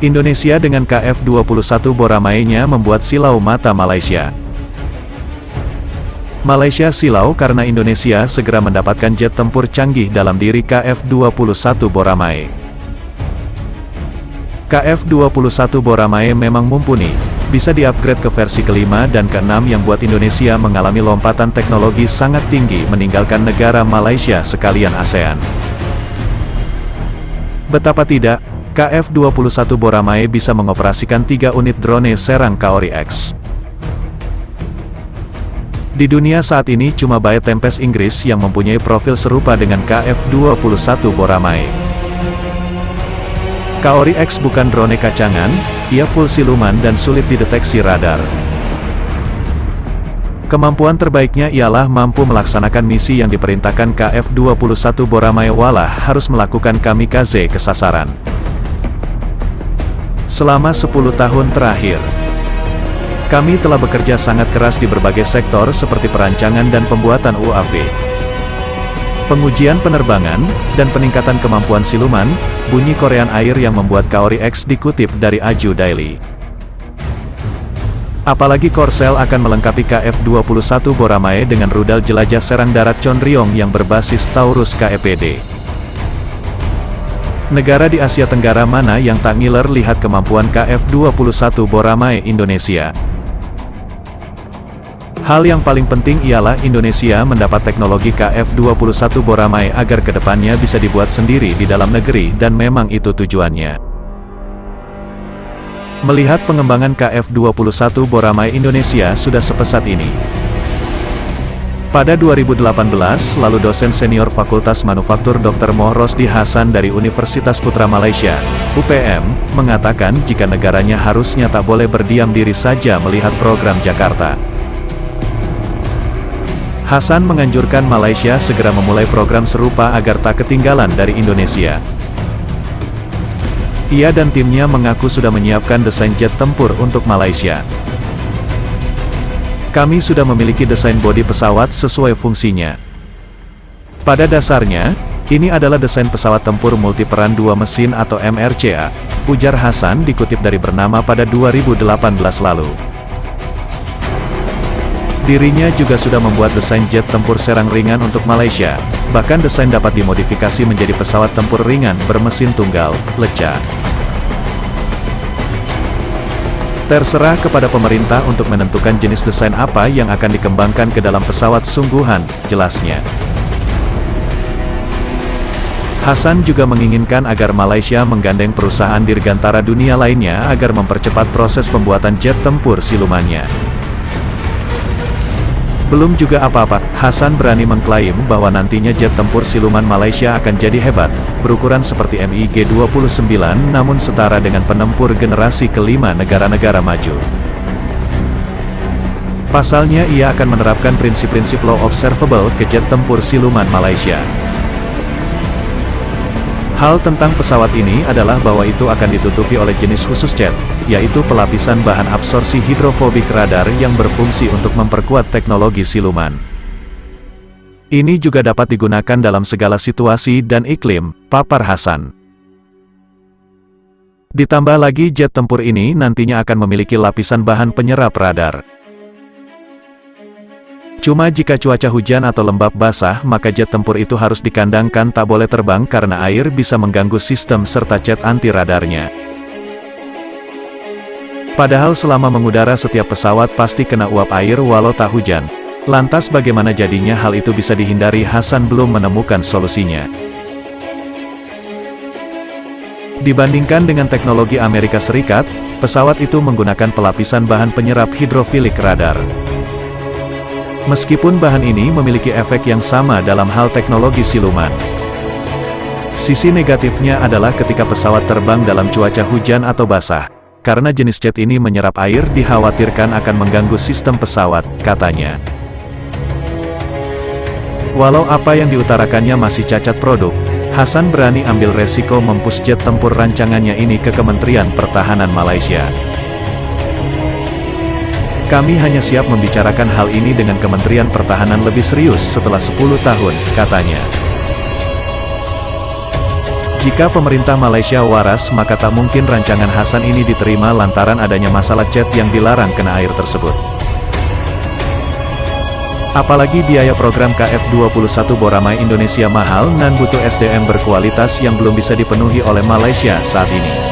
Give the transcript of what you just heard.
Indonesia dengan KF-21 Boramae-nya membuat silau mata Malaysia. Malaysia silau karena Indonesia segera mendapatkan jet tempur canggih dalam diri KF-21 Boramae. KF-21 Boramae memang mumpuni, bisa di-upgrade ke versi kelima dan keenam yang buat Indonesia mengalami lompatan teknologi sangat tinggi meninggalkan negara Malaysia sekalian ASEAN. Betapa tidak, KF-21 Boramae bisa mengoperasikan 3 unit drone serang Kaori X. Di dunia saat ini cuma Bae Tempest Inggris yang mempunyai profil serupa dengan KF-21 Boramae. Kaori X bukan drone kacangan, ia full siluman dan sulit dideteksi radar. Kemampuan terbaiknya ialah mampu melaksanakan misi yang diperintahkan KF-21 Boramae walah harus melakukan kamikaze ke sasaran. Selama 10 tahun terakhir, kami telah bekerja sangat keras di berbagai sektor seperti perancangan dan pembuatan UAV, pengujian penerbangan, dan peningkatan kemampuan siluman. Bunyi Korean Air yang membuat Kaori X dikutip dari Aju Daily. Apalagi Korsel akan melengkapi KF-21 Boramae dengan rudal jelajah serang darat Chonryong yang berbasis Taurus KEPD. Negara di Asia Tenggara mana yang tak ngiler lihat kemampuan KF-21 Boramae Indonesia? Hal yang paling penting ialah Indonesia mendapat teknologi KF-21 Boramae agar kedepannya bisa dibuat sendiri di dalam negeri dan memang itu tujuannya. Melihat pengembangan KF-21 Boramae Indonesia sudah sepesat ini. Pada 2018, lalu dosen senior Fakultas Manufaktur Dr. Mohrosdi Hasan dari Universitas Putra Malaysia, UPM, mengatakan jika negaranya harusnya tak boleh berdiam diri saja melihat program Jakarta. Hasan menganjurkan Malaysia segera memulai program serupa agar tak ketinggalan dari Indonesia. Ia dan timnya mengaku sudah menyiapkan desain jet tempur untuk Malaysia. Kami sudah memiliki desain bodi pesawat sesuai fungsinya. Pada dasarnya, ini adalah desain pesawat tempur multiperan 2 mesin atau MRCA, ujar Hasan dikutip dari Bernama pada 2018 lalu. Dirinya juga sudah membuat desain jet tempur serang ringan untuk Malaysia, bahkan desain dapat dimodifikasi menjadi pesawat tempur ringan bermesin tunggal, Leca. Terserah kepada pemerintah untuk menentukan jenis desain apa yang akan dikembangkan ke dalam pesawat sungguhan, jelasnya. Hasan juga menginginkan agar Malaysia menggandeng perusahaan dirgantara dunia lainnya agar mempercepat proses pembuatan jet tempur silumannya. Belum juga apa-apa, Hasan berani mengklaim bahwa nantinya jet tempur siluman Malaysia akan jadi hebat, berukuran seperti MiG-29 namun setara dengan penempur generasi kelima negara-negara maju. Pasalnya ia akan menerapkan prinsip-prinsip low observable ke jet tempur siluman Malaysia. Hal tentang pesawat ini adalah bahwa itu akan ditutupi oleh jenis khusus jet, yaitu pelapisan bahan absorpsi hidrofobik radar yang berfungsi untuk memperkuat teknologi siluman. Ini juga dapat digunakan dalam segala situasi dan iklim, papar Hasan. Ditambah lagi jet tempur ini nantinya akan memiliki lapisan bahan penyerap radar. Cuma jika cuaca hujan atau lembab basah maka jet tempur itu harus dikandangkan tak boleh terbang karena air bisa mengganggu sistem serta jet anti radarnya. Padahal selama mengudara setiap pesawat pasti kena uap air walau tak hujan. Lantas bagaimana jadinya hal itu bisa dihindari? Hasan belum menemukan solusinya. Dibandingkan dengan teknologi Amerika Serikat, pesawat itu menggunakan pelapisan bahan penyerap hidrofilik radar. Meskipun bahan ini memiliki efek yang sama dalam hal teknologi siluman. Sisi negatifnya adalah ketika pesawat terbang dalam cuaca hujan atau basah. Karena jenis jet ini menyerap air dikhawatirkan akan mengganggu sistem pesawat, katanya. Walau apa yang diutarakannya masih cacat produk, Hasan berani ambil resiko mempush jet tempur rancangannya ini ke Kementerian Pertahanan Malaysia. Kami hanya siap membicarakan hal ini dengan Kementerian Pertahanan lebih serius setelah 10 tahun, katanya. Jika pemerintah Malaysia waras maka tak mungkin rancangan Hasan ini diterima lantaran adanya masalah jet yang dilarang kena air tersebut. Apalagi biaya program KF21 Boramae Indonesia mahal dan butuh SDM berkualitas yang belum bisa dipenuhi oleh Malaysia saat ini.